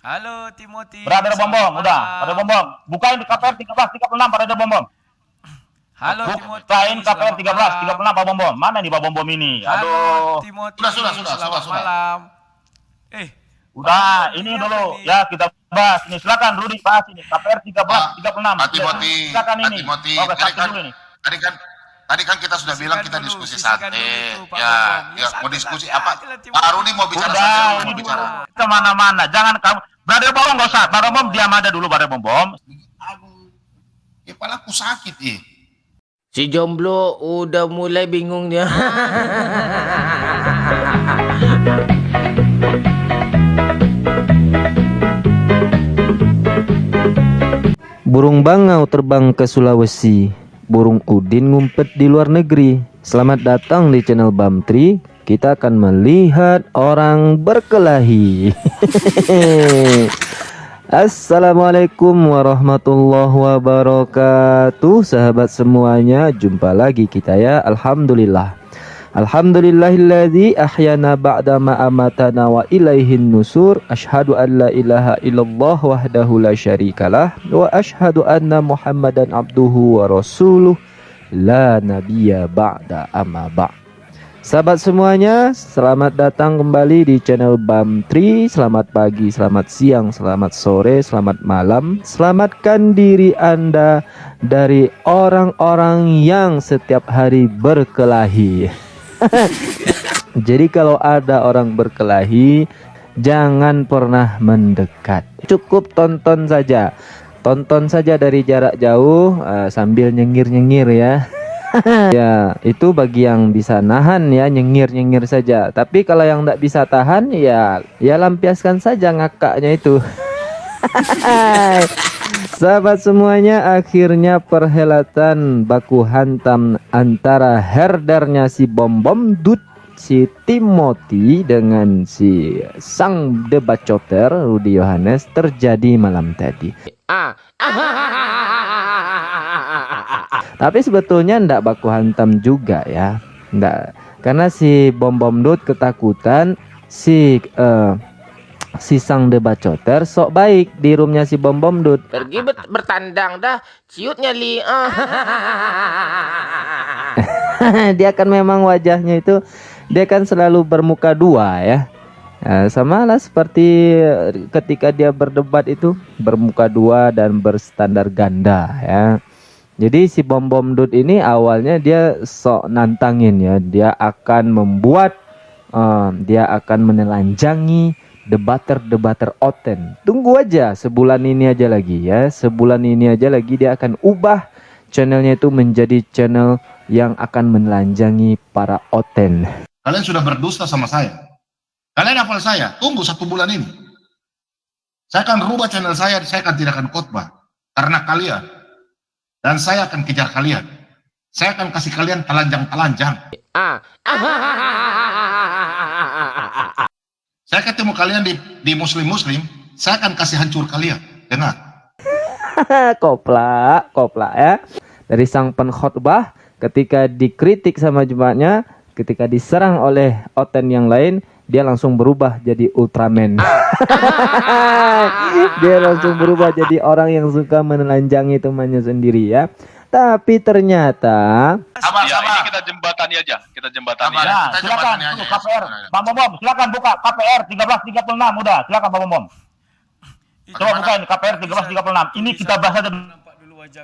Halo Timothy. Brother Bom Bom, udah. Brother Bom Bom, bukain di KPR 1336 Brother Bom Bom. Halo Timothy. Bukain KPR 1336 Pak Bom Bom. Mana nih Pak Bom Bom ini? Halo Aduh. Timothy. Sudah. Malam. Udah, ini dulu ya kita bahas ini. Silakan Rudi bahas ini. KPR 1336. Pak Timothy, Silakan Pak ini. Timothy, Oke, satu dulu nih. tadi kan kita sudah bilang kita diskusi santai. Pak Ya, Bom. ya mau diskusi apa? Pak Rudi mau bicara Udah, santai, ini mau bicara. kemana-mana. Jangan kamu. Brother Bom Bom nggak usah. Brother Bom diam aja dulu Brother Bom Bom. Aduh, kepalaku sakit Si jomblo udah mulai bingung dia. Burung bangau terbang ke Sulawesi, burung udin ngumpet di luar negeri. Selamat datang di channel Bamtri. Kita akan melihat orang berkelahi. Assalamualaikum warahmatullahi wabarakatuh. Sahabat semuanya, jumpa lagi kita ya. Alhamdulillah. Alhamdulillahilladzi ahyana ba'da ma amatana wa ilaihin nusur. Asyhadu an la ilaha illallah wahdahu la syarikalah wa asyhadu anna Muhammadan abduhu wa rasuluh la nabiyya ba'da amma ba'. Sahabat semuanya, selamat datang kembali di channel Bamtri. Selamat pagi, selamat siang, selamat sore, selamat malam. Selamatkan diri Anda dari orang-orang yang setiap hari berkelahi. Jadi kalau ada orang berkelahi, jangan pernah mendekat. Cukup tonton saja. Tonton saja dari jarak jauh sambil nyengir-nyengir ya. Ya, itu bagi yang bisa nahan ya, nyengir-nyengir saja. Tapi kalau yang tidak bisa tahan ya lampiaskan saja ngakaknya itu. Sahabat semuanya, akhirnya perhelatan baku hantam antara herdernya si Bom Bom Dut, si Timothy dengan si sang debacoter Rudi Yohanes terjadi malam tadi. Tapi sebetulnya ndak baku hantam juga ya, ndak, karena si Bom Bom Dut ketakutan si sang debacoter sok baik di roomnya si Bom Bom Dut. Pergi bertandang dah, ciutnya li. Dia kan memang wajahnya itu, dia kan selalu bermuka dua ya. Sama lah seperti ketika dia berdebat itu, bermuka dua dan berstandar ganda ya. Jadi si Bom Bom Dut ini awalnya dia sok nantangin ya, dia akan membuat dia akan menelanjangi debater-debater oten. Tunggu aja sebulan ini aja lagi ya, sebulan ini aja lagi dia akan ubah channelnya itu menjadi channel yang akan menelanjangi para oten. Kalian sudah berdusta sama saya. Kalian hafal saya. Tunggu 1 bulan ini. Saya akan rubah channel saya akan tidak akan khotbah karena kalian. Dan saya akan kejar kalian. Saya akan kasih kalian telanjang-telanjang. Saya ketemu kalian di muslim-muslim, saya akan kasih hancur kalian. Dengar. Koplak ya. Dari sang pengkhotbah ketika dikritik sama jemaatnya, ketika diserang oleh oten yang lain, dia langsung berubah jadi Ultraman. Dia langsung berubah jadi orang yang suka menelanjangi temannya sendiri ya. Tapi ternyata Sabar. Ini kita jembatani aja. Kita jembatani Sabar. ya. Ya, Kita silakan jembatani aja. KPR. Bang Bom Bom, silakan buka KPR 1336 udah. Silakan Bang Bom Bom. Coba bukain KPR 1336. Ini kita bahas aja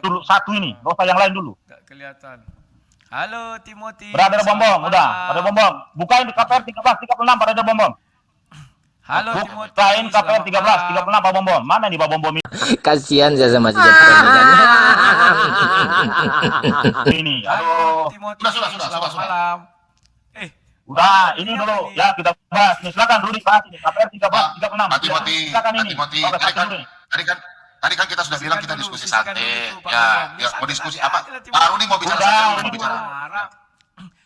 dulu satu ini, enggak usah yang lain dulu. Enggak kelihatan. Halo Timothy. Brother Bom Bom, udah. Brother Bom Bom, bukain di KPR 1336 Brother Bom Bom. Halo Timothy. Bukain KPR 1336 Pak Bom Bom. Mana nih Pak Bom Bom ini? Kasihan saya sama si Jepang kan. Ini, aduh. Timothy. Sudah. Selamat malam. Udah, ini dulu ya kita bahas. Nih silakan Rudi bahas ini KPR 1336. Pak Timothy, Silakan Pak ini. Timothy, Oke, satu dulu nih. tadi kan kita sudah bilang kita diskusi santai. Pak Ya, Bom. ya mau diskusi apa? Pak Rudi mau bicara Udah, santai, ini mau bicara.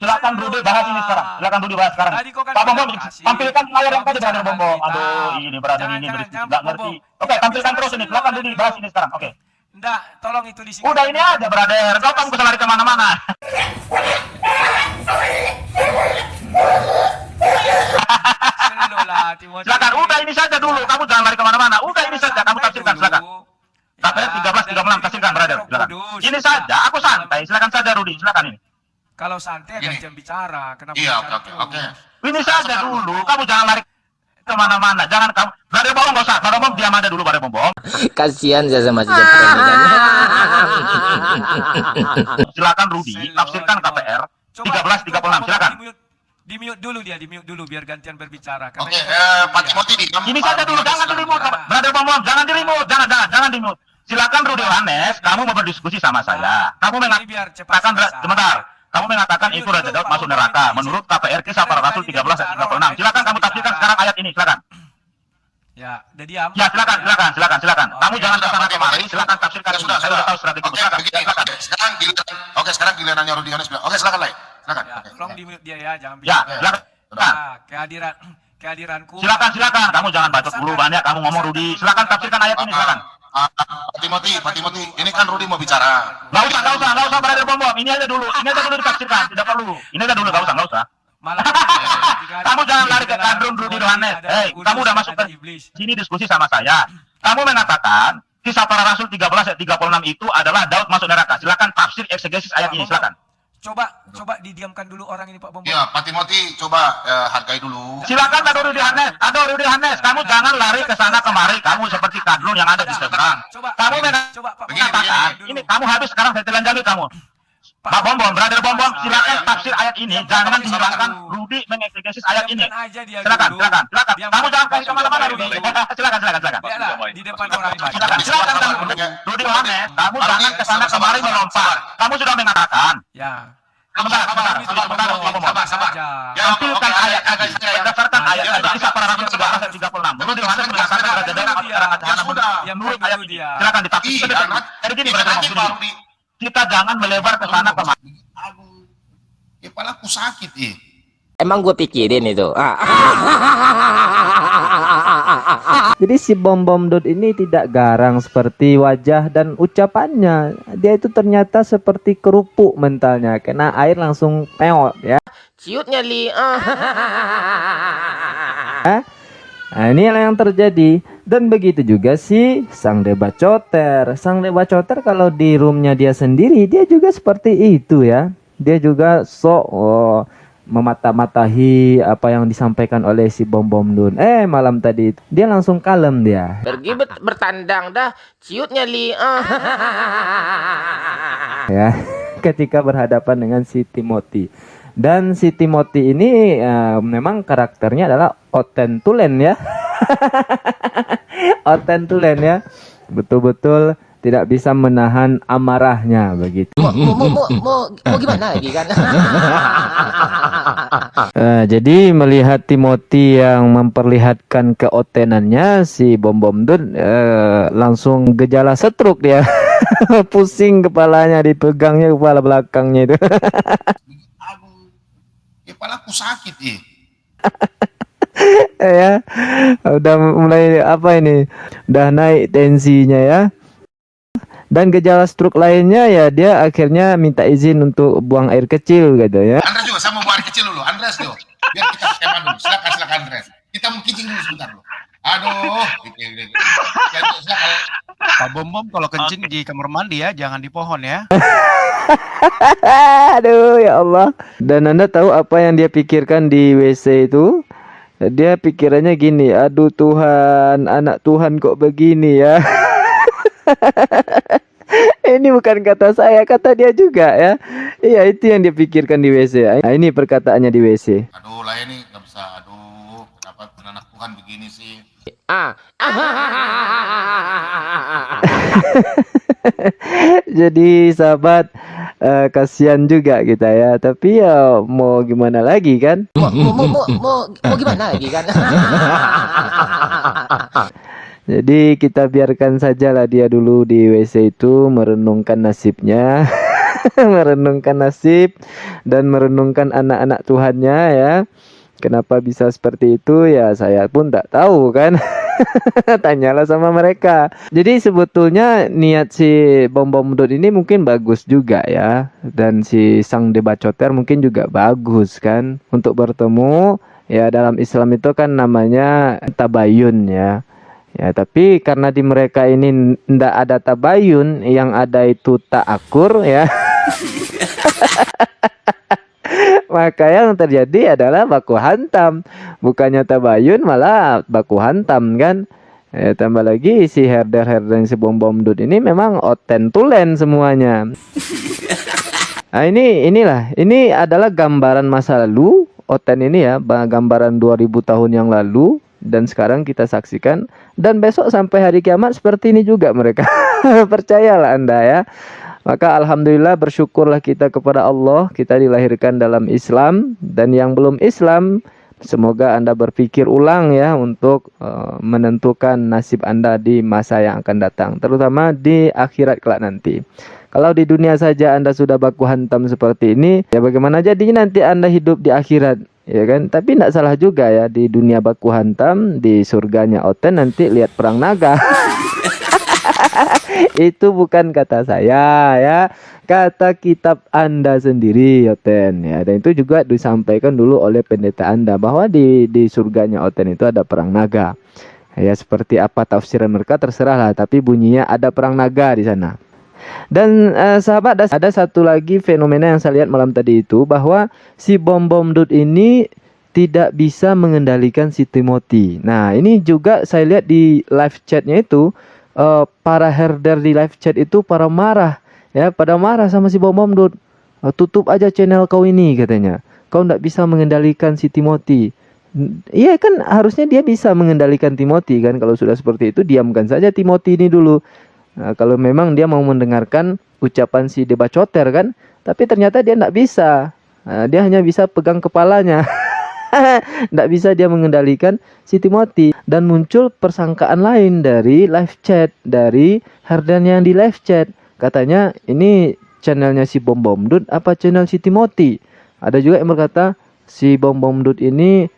Silakan Rudi bahas ini sekarang. Silakan Rudi bahas sekarang. Tadi kau kan Pak Bom Bom, bilang kasih. tampilkan layar yang tadi Brother Bom Bom. Jangan, Aduh, ini Brother jangan, ini jangan, berisik jangan, enggak Bom Bom. ngerti. Oke, tampilkan terus ini. Silakan Rudi bahas ini sekarang. Oke. Enggak, tolong itu di sini. Udah ini aja Brother. Kau kamu bisa lari kemana-mana. dulu lah, Timothy. Silakan, udah ini saja dulu. Kamu jangan lari kemana-mana. Udah ini saja, kamu tafsirkan, silakan. KPR 1336, tafsirkan, brother. Silakan. Ini saja, aku santai. Silakan saja, Rudi. Silakan ini. Kalau santai Gini. gantian bicara. Kenapa Iya, bicara oke. terus? Ini saja dulu. Kamu jangan lari kemana-mana. Jangan kamu. Brother Bom nggak usah. Brother Bom diam aja dulu, Brother Bom. Kasihan saya sama si Jepang ini kan. Silakan Rudi, tafsirkan KPR 1336. Silakan. Di mute dulu dia, di mute dulu biar gantian berbicara. Karena Oke, kita- Pak Timothy di Ini saja dulu, jangan di remote, Brother Bom. Jangan di remote, jangan di mute. Silakan Rudi Yohanes, kamu mau berdiskusi sama saya. Kamu Ini biar cepat mengatakan selesai. sebentar. Kamu mengatakan itu Raja Daud masuk neraka menurut KPR Kisah Para Rasul 13 ayat 36. Silakan kamu tafsirkan sekarang ayat ini, silakan. Ya, udah diam. Ya, silakan. Kamu jangan ke sana kemari, silakan tafsirkan. Ya, sudah. Saya sudah tahu strategi. Oke, Silakan. begini. Oke, sekarang gilirannya Rudi Yohanes bilang. Oke, silakan, Lai. Silakan. Ya, Oke. tolong di mute dia ya, jangan Ya, bicara. silakan. Nah, kehadiranku. Silakan. Kamu jangan bacot dulu banyak. Kamu ngomong Rudi. Silakan tafsirkan ayat ini, silakan. Pak Timothy, ini kan Rudi mau bicara. Nggak usah Brother Bom. Ini aja dulu ditafsirkan. Tidak perlu. Ini aja dulu, nggak usah. Malah Kamu jangan lari ke kadrun Rudi Yohanes. Hei, kamu udah masuk ke sini diskusi sama saya. Kamu mengatakan Kisah Para Rasul 13 ayat 36 itu adalah Daud masuk neraka. Silakan tafsir eksegesis ayat ini, silakan. Coba didiamkan dulu orang ini Pak Bom. Ya, Pak Timothy, coba hargai dulu. Silakan Rudi Yohanes. Kamu jangan lari ke sana kemari. Kamu seperti kadrun yang ada di seberang. Coba Kamu Pak Bom. mengatakan ini kamu habis sekarang saya telan jalur kamu. Pak Bom, Brother Bom, silakan tafsir ayat ini. Jangan dihilangkan Rudi mengeksegesis ayat ini. Silakan. Kamu jangan kasih kemana-mana Rudi. Silakan. Lihatlah, di depan orang banyak. Silakan Rudi Yohanes. Kamu jangan ke sana kemari melompat. Kamu sudah mengatakan. Ya. Sebentar, Pak Bom. Sabar. Ya, Tampilkan oke, ayat berdasarkan ayat tadi Kisah Para Rasul 13 ayat 36. Rudi Yohanes mengatakan Raja Daud masuk neraka jahanam menurut ayat ini. Silakan ditafsir. Jadi gini, Brother nanti Bom. Pak Rudi. Kita jangan melebar ke sana kemari. Aduh, kepalaku sakit Emang gue pikirin itu. Jadi si Bom Dot ini tidak garang seperti wajah dan ucapannya. Dia itu ternyata seperti kerupuk mentalnya. Kena air langsung peot ya. Ciutnya li. Nah, ini yang terjadi. Dan begitu juga si sang debat coter. Sang debat coter kalau di roomnya dia sendiri, dia juga seperti itu ya. Dia juga memata-matahi apa yang disampaikan oleh si Bom Dun. Malam tadi dia langsung kalem dia. Pergi bertandang dah. Ciutnya li. Ya, ketika berhadapan dengan si Timothy. Dan si Timothy ini memang karakternya adalah otentulen ya. Otentulen ya. Betul-betul tidak bisa menahan amarahnya begitu. Mau gimana lagi kan? Jadi melihat Timothy yang memperlihatkan keotenannya, si Bom Dun langsung gejala stroke dia. Pusing kepalanya, dipegangnya kepala belakangnya itu. Kepalaku sakit Ya, udah mulai apa ini? Udah naik tensinya ya. Dan gejala stroke lainnya ya dia akhirnya minta izin untuk buang air kecil gitu ya. Andres juga, saya mau buang air kecil dulu. Andres dulu. Biar kita skema dulu. Silakan Andres. Kita mau kencing dulu sebentar dulu. Aduh. Silakan. Pak Bom kalau kencing di kamar mandi ya, jangan di pohon ya. Aduh ya Allah. Dan Anda tahu apa yang dia pikirkan di WC itu? Dia pikirannya gini, aduh Tuhan, anak Tuhan kok begini ya. Ini bukan kata saya, kata dia juga ya. Iya, itu yang dia pikirkan di WC. Nah, ini perkataannya di WC. Aduh, lah ini nggak bisa. Aduh, kenapa anak Tuhan begini sih? Jadi sahabat, kasihan juga kita ya. Tapi ya mau gimana lagi kan? Mau gimana lagi kan? Jadi kita biarkan sajalah dia dulu di WC itu merenungkan nasibnya. Merenungkan nasib dan merenungkan anak-anak Tuhannya ya. Kenapa bisa seperti itu ya saya pun tak tahu kan. Tanyalah sama mereka. Jadi sebetulnya niat si Bom Dot ini mungkin bagus juga ya. Dan si sang debat coter mungkin juga bagus kan. Untuk bertemu Ya, dalam Islam itu kan namanya tabayun ya. Ya, tapi karena di mereka ini ndak ada tabayun, yang ada itu ta'akur ya. Maka yang terjadi adalah baku hantam. Bukannya tabayun malah baku hantam kan. Ya, tambah lagi si herder-herder yang si bom-bom dud ini memang oten tulen semuanya. Nah, ini adalah gambaran masa lalu. Oten ini ya, gambaran 2000 tahun yang lalu. Dan sekarang kita saksikan, dan besok sampai hari kiamat seperti ini juga mereka. Percayalah Anda ya. Maka alhamdulillah, bersyukurlah kita kepada Allah, kita dilahirkan dalam Islam. Dan yang belum Islam, semoga Anda berpikir ulang ya untuk menentukan nasib Anda di masa yang akan datang, terutama di akhirat kelak nanti. Kalau di dunia saja Anda sudah baku hantam seperti ini, ya bagaimana jadinya nanti Anda hidup di akhirat? Ya kan, tapi tidak salah juga ya, di dunia baku hantam, di surganya oten nanti lihat perang naga. Itu bukan kata saya ya, kata kitab Anda sendiri oten ya, dan itu juga disampaikan dulu oleh pendeta Anda bahwa di surganya oten itu ada perang naga. Ya, seperti apa tafsiran mereka terserahlah, tapi bunyinya ada perang naga di sana. Dan sahabat, ada satu lagi fenomena yang saya lihat malam tadi itu, bahwa si bom-bom dud ini tidak bisa mengendalikan si Timothy. Nah, ini juga saya lihat di live chatnya itu, para herder di live chat itu pada marah sama si bom-bom dud. Tutup aja channel kau ini katanya, kau tidak bisa mengendalikan si Timothy. Iya kan, harusnya dia bisa mengendalikan Timothy kan. Kalau sudah seperti itu, diamkan saja Timothy ini dulu. Nah, kalau memang dia mau mendengarkan ucapan si debacoter kan, tapi ternyata dia tidak bisa. Nah, dia hanya bisa pegang kepalanya. Tidak bisa dia mengendalikan si Timothy. Dan muncul persangkaan lain dari live chat, dari herdan yang di live chat. Katanya ini channelnya si bom-bom dud apa channel si Timothy. Ada juga yang berkata si bom-bom dud ini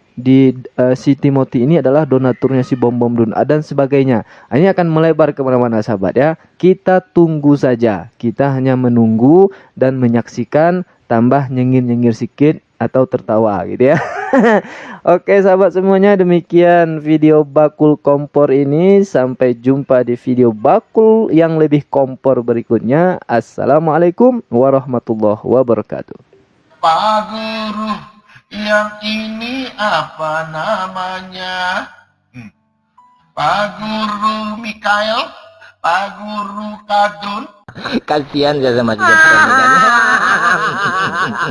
si Timothy ini adalah donaturnya si bom-bom dud dan sebagainya. Ini akan melebar kemana-mana sahabat ya. Kita tunggu saja. Kita hanya menunggu dan menyaksikan, tambah nyengir-nyengir sedikit atau tertawa gitu ya. Oke sahabat semuanya, demikian video bakul kompor ini. Sampai jumpa di video bakul yang lebih kompor berikutnya. Assalamualaikum warahmatullahi wabarakatuh. Pak Guru, yang ini apa namanya? Pak Guru Mikael, Pak Guru Kadun. Kasihan saya sama si Jepang.